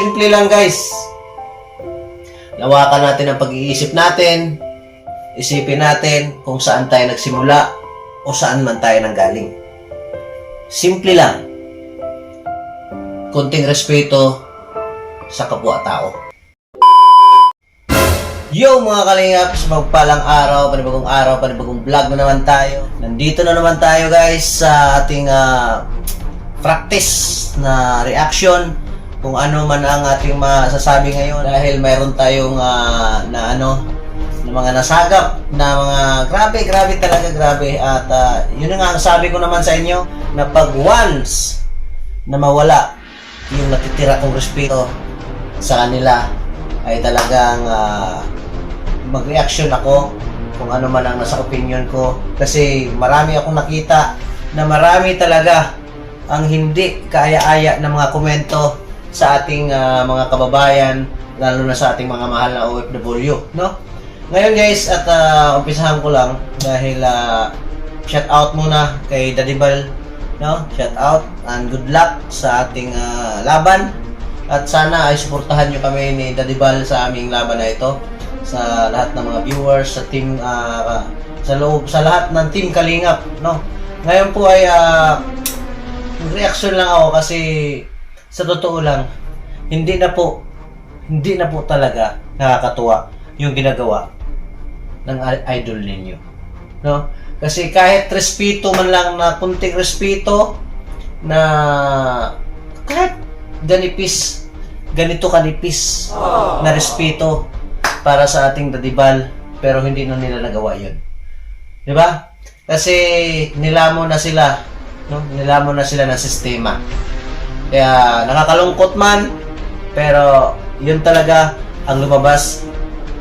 Simple lang guys. Lawakan natin ang pag-iisip natin. Isipin natin kung saan tayo nagsimula o saan man tayo nanggaling. Simple lang. Konting respeto sa kapwa-tao. Yo mga kalingap, magpalang araw, panibagong vlog na naman tayo. Nandito na naman tayo guys sa ating practice na reaction. Kung ano man ang ating masasabi ngayon dahil mayroon tayong na mga nasagap na mga grabe talaga. At yun nga ang sabi ko naman sa inyo na pag once na mawala yung natitira kong respeto sa kanila ay talagang mag-reaction ako kung ano man ang nasa opinion ko, kasi marami akong nakita na marami talaga ang hindi kaaya-aya ng mga komento sa ating mga kababayan, lalo na sa ating mga mahal na OFW, no? Ngayon guys, at umpisahan ko lang dahil shout out muna kay Daddy Bal, no? Shout out and good luck sa ating laban, at sana ay suportahan nyo kami ni Daddy Bal sa aming laban na ito, sa lahat ng mga viewers, sa team, sa lahat ng team Kalingap, no? Ngayon po ay reaction lang ako kasi sa totoo lang, hindi na po talaga nakakatuwa yung ginagawa ng idol ninyo, no? Kasi kahit respeto man lang, na kunting respeto na kahit ganito kanipis na respeto para sa ating Daddy Bal, pero hindi na nila nagawa yun, di ba? Kasi nilamon na sila, no? Nilamon na sila ng sistema. Kaya nakakalungkot man, pero yun talaga ang lumabas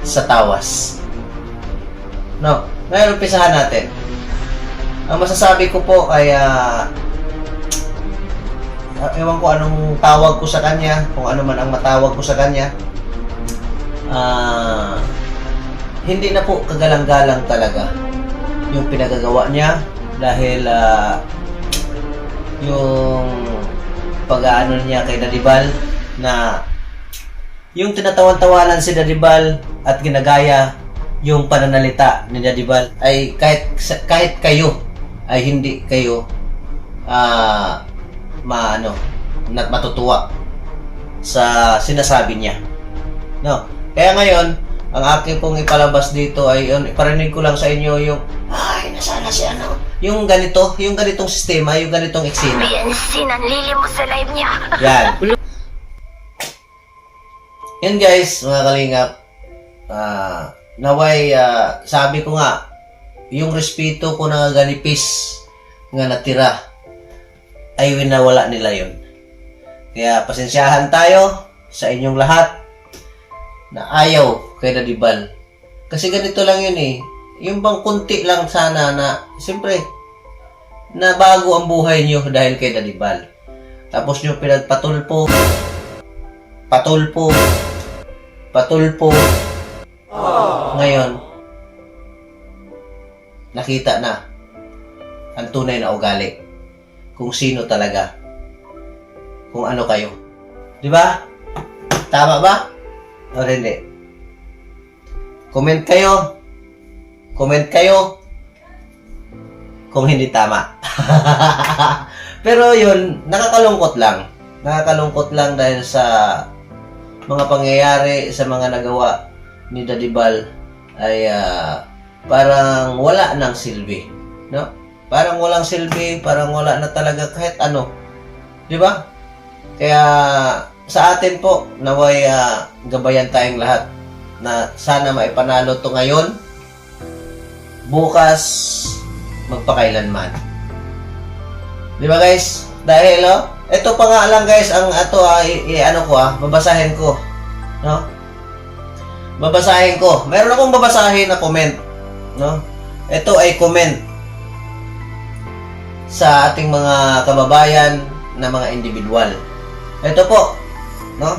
sa tawas, no? Ngayon umpisahan natin. Ang masasabi ko po ay ewan ko anong tawag ko sa kanya, kung ano man ang matawag ko sa kanya. Hindi na po kagalang-galang talaga yung pinagagawa niya, dahil yung pag-aano niya kay Daddy Bal, na yung tinatawan-tawanan si Daddy Bal at ginagaya yung pananalita ni Daddy Bal, ay kahit kayo ay hindi kayo matutuwa sa sinasabi niya, no? Kaya ngayon, ang aking pong ipalabas dito ay iparinig ko lang sa inyo yung nasana si yung ganitong sistema, yung ganitong eksena. Sinanlili mo sa live niya. Yan. Yan guys, mga kalingap. Naway, sabi ko nga, yung respeto ko na ganipis nga natira, ay winawala nila yun. Kaya pasensyahan tayo sa inyong lahat na ayaw kay Daddy Bal. Kasi ganito lang yun eh. Yung bang kunti lang sana na, siyempre, na bago ang buhay nyo dahil kay Daddy Bal. Tapos nyo pinagpatulpo, ngayon, nakita na ang tunay na ugali. Kung sino talaga. Kung ano kayo. Di ba? Tama ba? O hindi? Comment kayo kung hindi tama. Pero yun, nakakalungkot lang dahil sa mga pangyayari, sa mga nagawa ni Daddy Bal ay parang wala nang silbi, no? Parang walang silbi, parang wala na talaga kahit ano, di ba? Kaya sa atin po, naway gabayan tayong lahat na sana maipanalo to ngayon, bukas, magpakailanman. Di ba guys? Dahil ito pa nga lang guys, ang babasahin ko, no? Babasahin ko. Meron akong babasahin na comment, no? Ito ay comment sa ating mga kababayan na mga individual. Ito po, no?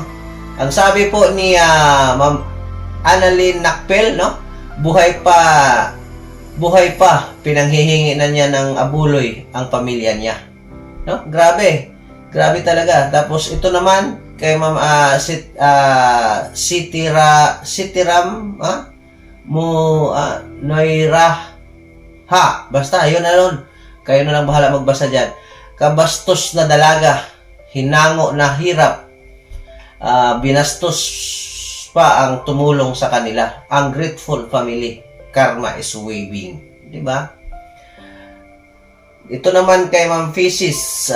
Ang sabi po ni Ma'am Annalyn Nakpel, no? Buhay pa, pinanghihingi na niya ng abuloy ang pamilya niya. No? Grabe talaga. Tapos ito naman, kay Ma'am Sitiram mo Noira ha, basta yun na nun. Kayo na lang bahala magbasa dyan. Kabastos na dalaga, hinango na hirap, binastos pa ang tumulong sa kanila. Ang grateful family, karma is waving. Diba? Ito naman kay Ma'am Fisis,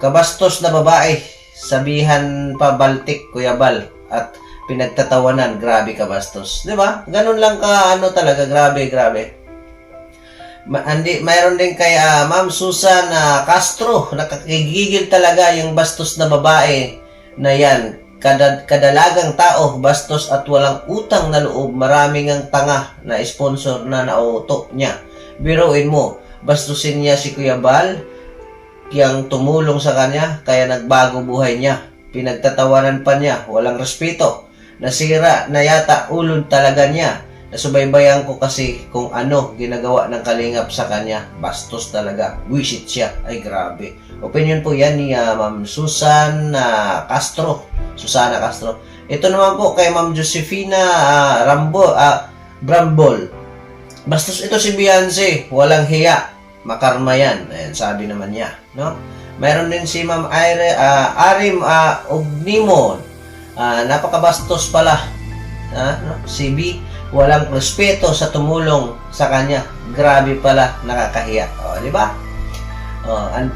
kabastos na babae, sabihan pa baltik, Kuya Bal, at pinagtatawanan, grabe kabastos. Diba? Ganun lang ka, talaga, grabe. Mayroon din kay Ma'am Susan Castro, nakakigigil talaga yung bastos na babae na yan. Kadalagang tao, bastos at walang utang na loob, maraming ang tanga na sponsor na nauto niya. Biruin mo, bastusin niya si Kuya Bal, yang tumulong sa kanya, kaya nagbago buhay niya. Pinagtatawanan pa niya, walang respeto. Nasira na yata ulod talaga niya. Nasubaybayan ko kasi kung ano ginagawa ng kalingap sa kanya. Bastos talaga. Wisit siya. Ay, grabe. Opinion po yan ni Ma'am Susan Castro. Susana Castro. Ito naman po kay Ma'am Josefina Brambol. Bastos ito si Beyonce. Walang hiya. Makarma yan. Ayan, sabi naman niya. No? Mayroon din si Ma'am Arim Ognimon. Napakabastos pala. Si B. Walang respeto sa tumulong sa kanya. Grabe pala, nakakahiya. O, di ba?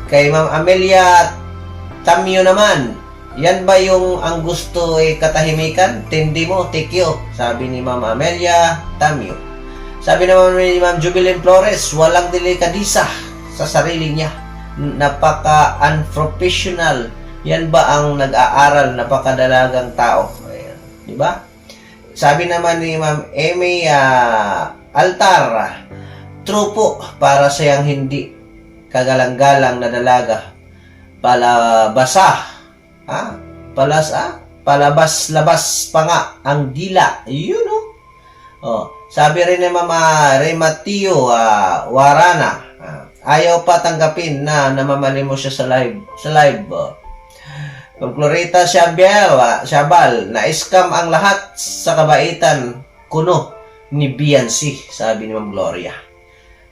Kay Ma'am Amelia Tamyo naman, yan ba yung ang gusto katahimikan? Tindi mo, tikyo. Sabi ni Ma'am Amelia Tamyo. Sabi naman ni Ma'am Jubilin Flores, walang delikadisa sa sarili niya. Napaka-unprofessional. Yan ba ang nag-aaral, napakadalagang tao? Ayan. Di ba? Sabi naman ni Ma'am Amy Altar, true po, para siyang hindi kagalang-galang na dalaga. Palabas-labas pa nga ang dila. Yun sabi rin ni Ma'am Rematio Warana, ayaw pa tanggapin na namamali mo siya sa live. Kung Clarita Shabal, na-scam ang lahat sa kabaitan kuno ni Beyonce, sabi ni Ma'am Gloria.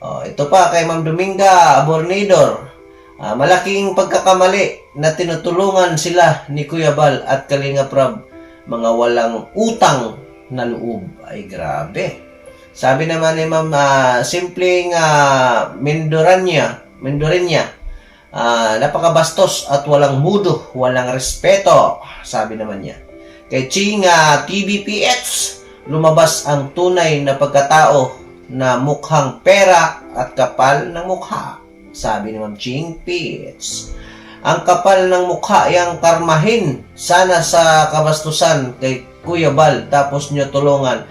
Ito pa kay Ma'am Dominga Abornidor, malaking pagkakamali na tinutulungan sila ni Kuya Bal at Kalinga Prab, mga walang utang na loob. Ay, grabe. Sabi naman ni Ma'am Simpleng Mendorenya, napakabastos at walang mudo, walang respeto, sabi naman niya. Kay Ching TBPX, lumabas ang tunay na pagkatao na mukhang pera at kapal ng mukha, sabi ni Ma'am Ching PX. Ang kapal ng mukha yang karmahin sana sa kabastusan kay Kuya Bal, tapos nyo tulungan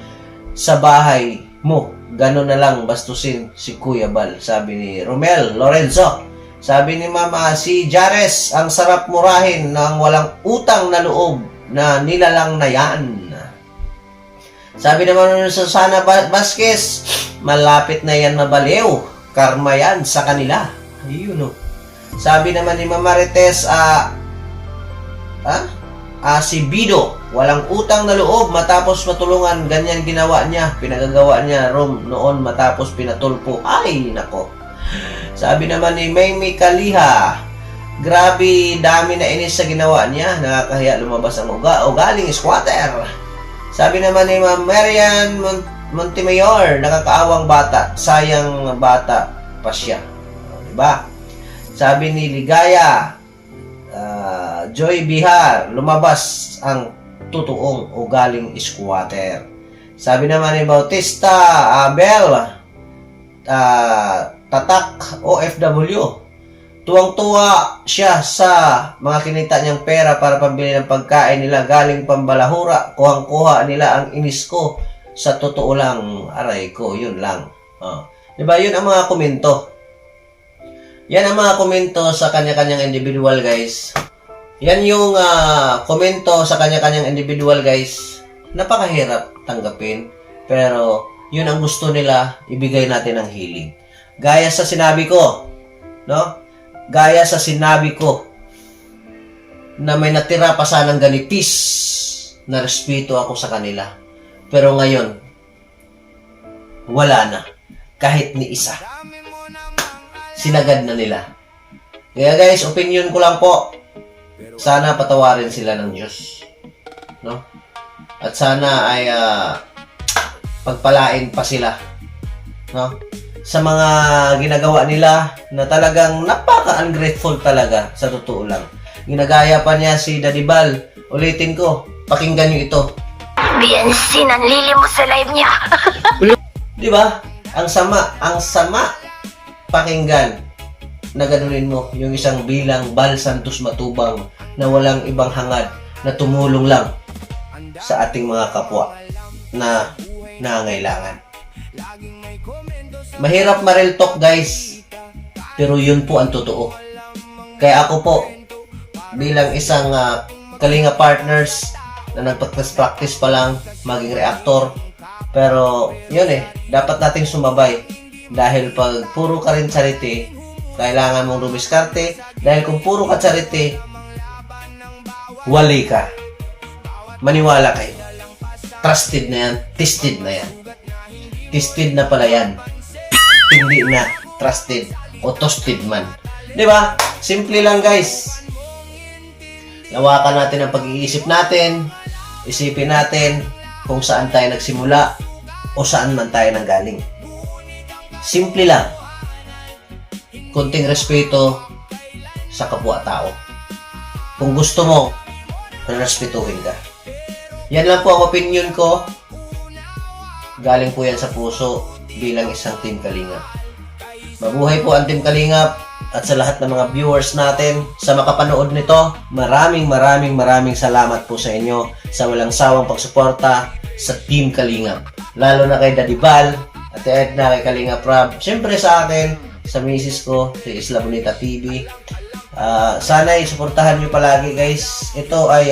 sa bahay mo, gano'n na lang bastusin si Kuya Bal, sabi ni Romel Lorenzo. Sabi ni Mama, si Jares, ang sarap murahin ng walang utang na loob na nilalang na yan. Sabi naman ni Susana Vasquez, malapit na yan mabaliw. Karma yan sa kanila. Ayun. Sabi naman ni Mama Marites, si Bido, walang utang na loob matapos matulungan. Ganyan ginawa niya. Pinagagawa niya noon matapos pinatulpo. Ay, nako. Sabi naman ni Maymay Kaliha, grabe dami na inis sa ginawa niya, nakakahiya lumabas ang ugaling squatter. Sabi naman ni Ma'am Marian Montemayor, nakakaawang bata, sayang bata pa siya. Diba? Sabi ni Ligaya Joy Bihar, lumabas ang totoong ugaling squatter. Sabi naman ni Bautista Abel Tatak OFW, tuwang-tuwa siya sa mga kinita niyang pera para pambili ng pagkain nila galing Pambalahura. Kuhang-kuha nila ang inis ko. Sa totoo lang, aray ko, yun lang. Diba, yun ang mga komento. Yan ang mga komento sa kanya-kanyang individual, guys. Yan yung komento sa kanya-kanyang individual, guys. Napakahirap tanggapin. Pero, yun ang gusto nila, ibigay natin ng healing. Gaya sa sinabi ko, no? Gaya sa sinabi ko, na may natira pa sanang ganipis na respeto ako sa kanila. Pero ngayon, wala na. Kahit ni isa. Sinagad na nila. Kaya guys, opinion ko lang po. Sana patawarin sila ng Diyos. No? At sana ay pagpalain pa sila. No? Sa mga ginagawa nila na talagang napaka-ungrateful talaga, sa totoo lang. Ginagaya pa niya si Daddy Bal. Ulitin ko, pakinggan niyo ito. BNC, nanlilimos sa live niya. Di ba? Ang sama pakinggan na ganunin mo yung isang bilang Bal Santos Matubang na walang ibang hangad na tumulong lang sa ating mga kapwa na nangangailangan. Mahirap ma-real talk guys, pero yun po ang totoo. Kaya ako po, bilang isang Kalinga partners na nagpa-practice pa lang maging reactor, pero yun dapat nating sumabay dahil pag puro ka rin charity, kailangan mong rumiskarte dahil kung puro ka charity, wali ka. Maniwala kayo. Trusted na yan, tested na yan. Tested na pala yan. Hindi na trusted o toasted man. Di ba? Simple lang guys. Lawakan natin ang pag-iisip natin. Isipin natin kung saan tayo nagsimula o saan man tayo nanggaling. Simple lang. Kunting respeto sa kapwa-tao. Kung gusto mo, respetuhin ka. Yan lang po ang opinion ko. Galing po yan sa puso bilang isang Team Kalingap. Mabuhay po ang Team Kalingap at sa lahat ng mga viewers natin sa makapanood nito. Maraming salamat po sa inyo sa walang sawang pagsuporta sa Team Kalingap. Lalo na kay Daddy Bal, Ate Edna, kay Kalingap Rob. Siyempre sa akin, sa misis ko, si Isla Bonita TV. Sana suportahan nyo palagi guys. Ito ay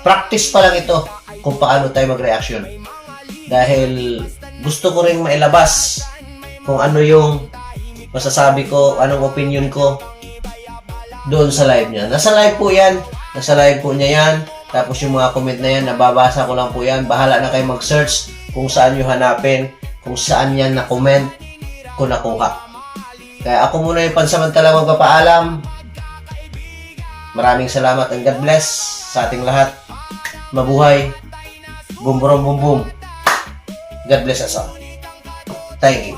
practice pa lang ito kung paano tayo mag-reaction. Dahil gusto ko ring mailabas kung ano yung masasabi ko, anong opinion ko doon sa live niya. Nasa live po yan. Nasa live po niya yan. Tapos yung mga comment na yan, nababasa ko lang po yan. Bahala na kayo mag-search kung saan nyo hanapin, kung saan yan na-comment ko nakuha. Kaya ako muna yung pansamantala magpapaalam. Maraming salamat and God bless sa ating lahat. Mabuhay. Boom, boom, boom, boom. God bless us all. Thank you.